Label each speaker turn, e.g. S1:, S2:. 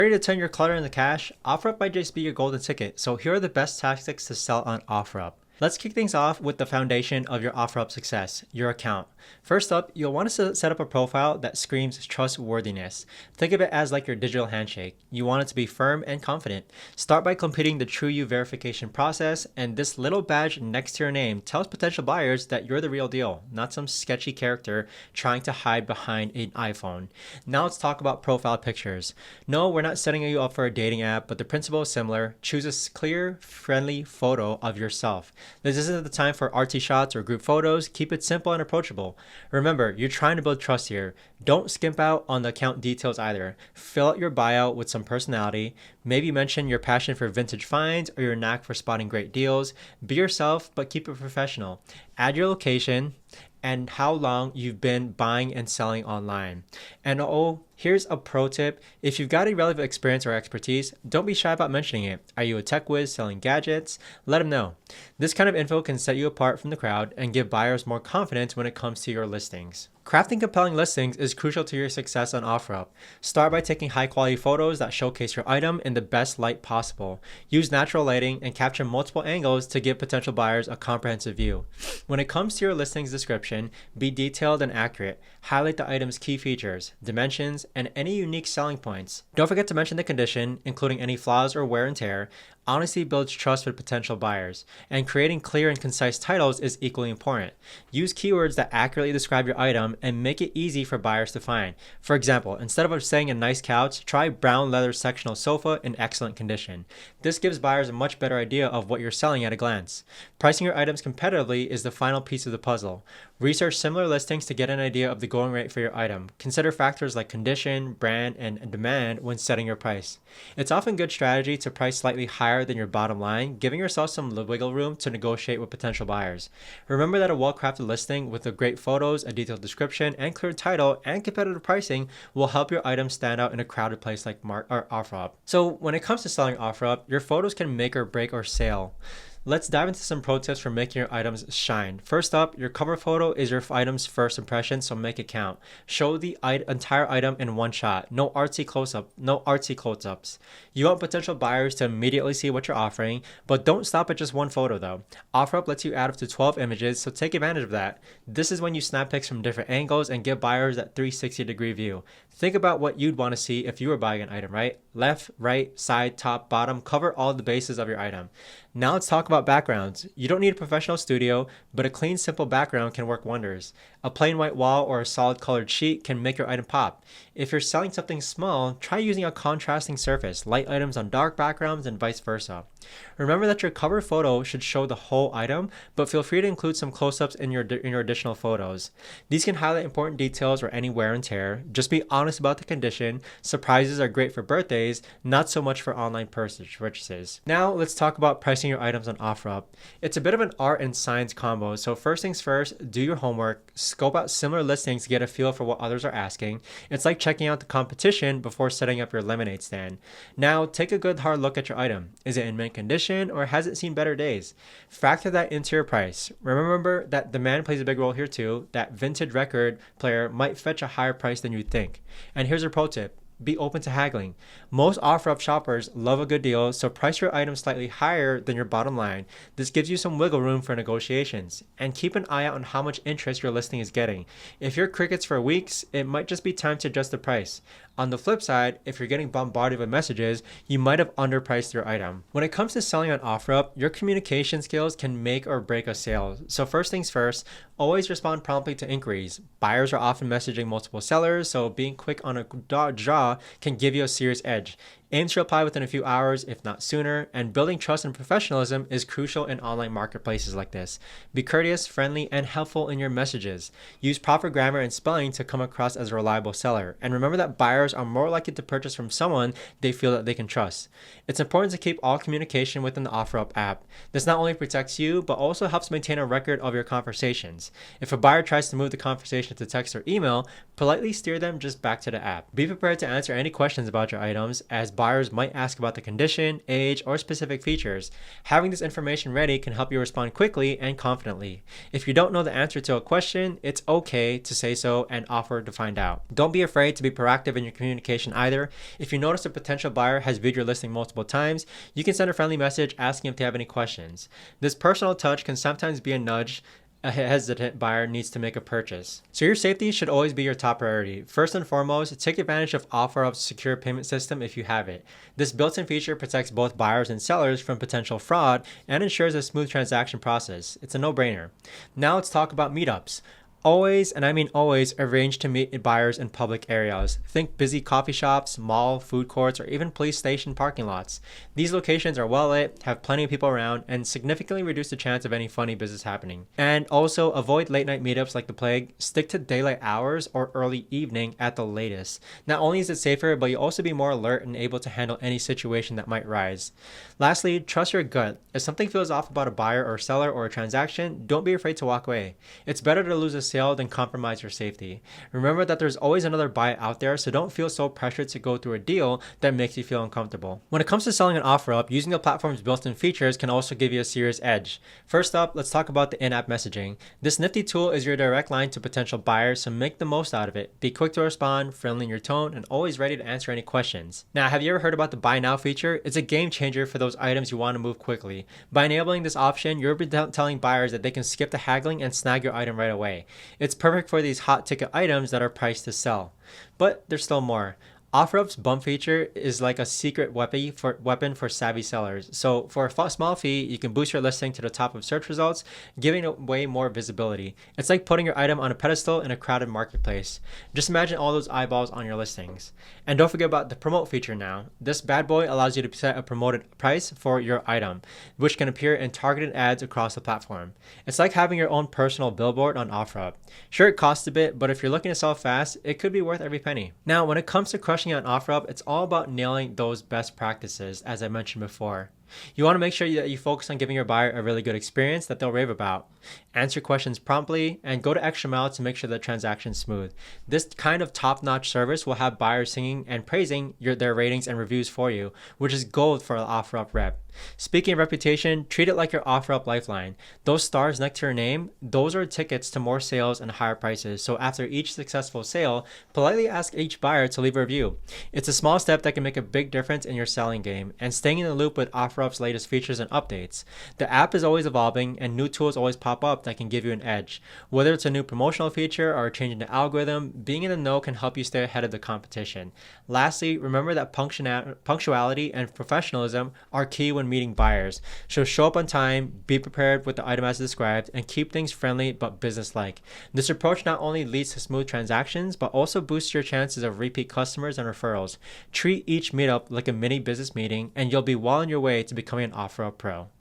S1: Ready to turn your clutter into cash? Offerup might just be your golden ticket, so here are the best tactics to sell on Offerup. Let's kick things off with the foundation of your Offerup success, your account. First up, you'll want to set up a profile that screams trustworthiness. Think of it as like your digital handshake. You want it to be firm and confident. Start by completing the True You verification process, and this little badge next to your name tells potential buyers that you're the real deal, not some sketchy character trying to hide behind an iPhone. Now let's talk about profile pictures. No, we're not setting you up for a dating app, but the principle is similar. Choose a clear, friendly photo of yourself. This isn't the time for artsy shots or group photos. Keep it simple and approachable. Remember, you're trying to build trust here. Don't skimp out on the account details either. Fill out your bio with some personality. Maybe mention your passion for vintage finds or your knack for spotting great deals. Be yourself, but keep it professional. Add your location and how long you've been buying and selling online. And here's a pro tip. If you've got a relevant experience or expertise, don't be shy about mentioning it. Are you a tech whiz selling gadgets? Let them know. This kind of info can set you apart from the crowd and give buyers more confidence when it comes to your listings. Crafting compelling listings is crucial to your success on Offerup. Start by taking high-quality photos that showcase your item in the best light possible. Use natural lighting and capture multiple angles to give potential buyers a comprehensive view. When it comes to your listing's description, be detailed and accurate. Highlight the item's key features, dimensions, and any unique selling points. Don't forget to mention the condition, including any flaws or wear and tear. Honesty builds trust with potential buyers, and creating clear and concise titles is equally important. Use keywords that accurately describe your item and make it easy for buyers to find. For example, instead of saying a nice couch, try brown leather sectional sofa in excellent condition. This gives buyers a much better idea of what you're selling at a glance. Pricing your items competitively is the final piece of the puzzle. Research similar listings to get an idea of the going rate for your item. Consider factors like condition, brand, and demand when setting your price. It's often good strategy to price slightly higher than your bottom line, giving yourself some wiggle room to negotiate with potential buyers. Remember that a well-crafted listing with a great photos, a detailed description, and clear title and competitive pricing will help your item stand out in a crowded place like Offerup. So when it comes to selling Offerup, your photos can make or break or sale. Let's dive into some pro tips for making your items shine. First up, your cover photo is your item's first impression, so make it count. Show the entire item in one shot. No artsy close-ups. You want potential buyers to immediately see what you're offering, but don't stop at just one photo though. Offerup lets you add up to 12 images, so take advantage of that. This is when you snap pics from different angles and give buyers that 360-degree view. Think about what you'd want to see if you were buying an item, right? Left, right, side, top, bottom, cover all the bases of your item. Now let's talk about backgrounds. You don't need a professional studio, but a clean, simple background can work wonders. A plain white wall or a solid colored sheet can make your item pop. If you're selling something small, try using a contrasting surface, light items on dark backgrounds and vice versa. Remember that your cover photo should show the whole item, but feel free to include some close-ups in your additional photos. These can highlight important details or any wear and tear. Just be honest about the condition. Surprises are great for birthdays, not so much for online purchases. Now let's talk about pricing your items on Offerup. It's a bit of an art and science combo, so first things first, do your homework, scope out similar listings to get a feel for what others are asking. It's like checking out the competition before setting up your lemonade stand. Now take a good hard look at your item. Is it in mint condition or has it seen better days? Factor that into your price. Remember that demand plays a big role here too. That vintage record player might fetch a higher price than you think. And here's a pro tip. Be open to haggling. Most Offerup shoppers love a good deal, so price your item slightly higher than your bottom line. This gives you some wiggle room for negotiations. And keep an eye out on how much interest your listing is getting. If you're crickets for weeks, it might just be time to adjust the price. On the flip side, if you're getting bombarded with messages, you might have underpriced your item. When it comes to selling on Offerup, your communication skills can make or break a sale. So first things first, always respond promptly to inquiries. Buyers are often messaging multiple sellers, so being quick on a draw can give you a serious edge. Aim to reply within a few hours, if not sooner, and building trust and professionalism is crucial in online marketplaces like this. Be courteous, friendly, and helpful in your messages. Use proper grammar and spelling to come across as a reliable seller. And remember that buyers are more likely to purchase from someone they feel that they can trust. It's important to keep all communication within the Offerup app. This not only protects you, but also helps maintain a record of your conversations. If a buyer tries to move the conversation to text or email, politely steer them just back to the app. Be prepared to answer any questions about your items, as buyers might ask about the condition, age, or specific features. Having this information ready can help you respond quickly and confidently. If you don't know the answer to a question, it's okay to say so and offer to find out. Don't be afraid to be proactive in your your communication either. If you notice a potential buyer has viewed your listing multiple times, you can send a friendly message asking if they have any questions. This personal touch can sometimes be a nudge a hesitant buyer needs to make a purchase. So your safety should always be your top priority. First and foremost, take advantage of Offerup's secure payment system if you have it. This built-in feature protects both buyers and sellers from potential fraud and ensures a smooth transaction process. It's a no-brainer. Now let's talk about meetups. Always, and I mean always, arrange to meet buyers in public areas. Think busy coffee shops, mall, food courts, or even police station parking lots. These locations are well lit, have plenty of people around, and significantly reduce the chance of any funny business happening. And also, avoid late night meetups like the plague. Stick to daylight hours or early evening at the latest. Not only is it safer, but you'll also be more alert and able to handle any situation that might rise. Lastly, trust your gut. If something feels off about a buyer or seller or a transaction, don't be afraid to walk away. It's better to lose a sale than compromise your safety. Remember that there's always another buy out there, so don't feel so pressured to go through a deal that makes you feel uncomfortable. When it comes to selling an Offerup, using the platform's built-in features can also give you a serious edge. First up, let's talk about the in-app messaging. This nifty tool is your direct line to potential buyers, so make the most out of it. Be quick to respond, friendly in your tone, and always ready to answer any questions. Now, have you ever heard about the Buy Now feature? It's a game changer for those items you want to move quickly. By enabling this option, you'll be telling buyers that they can skip the haggling and snag your item right away. It's perfect for these hot ticket items that are priced to sell. But there's still more. Offerup's bump feature is like a secret weapon for savvy sellers. So for a small fee, you can boost your listing to the top of search results, giving away more visibility. It's like putting your item on a pedestal in a crowded marketplace. Just imagine all those eyeballs on your listings. And don't forget about the promote feature now. This bad boy allows you to set a promoted price for your item, which can appear in targeted ads across the platform. It's like having your own personal billboard on Offerup. Sure, it costs a bit, but if you're looking to sell fast, it could be worth every penny. Now, when it comes to crushing on Offerup, it's all about nailing those best practices, as I mentioned before. You want to make sure that you focus on giving your buyer a really good experience that they'll rave about. Answer questions promptly and go to extra mile to make sure the transaction's smooth. This kind of top-notch service will have buyers singing and praising their ratings and reviews for you, which is gold for an Offerup rep. Speaking of reputation, treat it like your Offerup lifeline. Those stars next to your name, those are tickets to more sales and higher prices. So after each successful sale, politely ask each buyer to leave a review. It's a small step that can make a big difference in your selling game and staying in the loop with Offerup's latest features and updates. The app is always evolving and new tools always pop up that can give you an edge. Whether it's a new promotional feature or a change in the algorithm, being in the know can help you stay ahead of the competition. Lastly, remember that punctuality and professionalism are key when meeting buyers. So show up on time, be prepared with the item as described, and keep things friendly but business-like. This approach not only leads to smooth transactions, but also boosts your chances of repeat customers and referrals. Treat each meetup like a mini business meeting, and you'll be well on your way to becoming an Offerup Pro.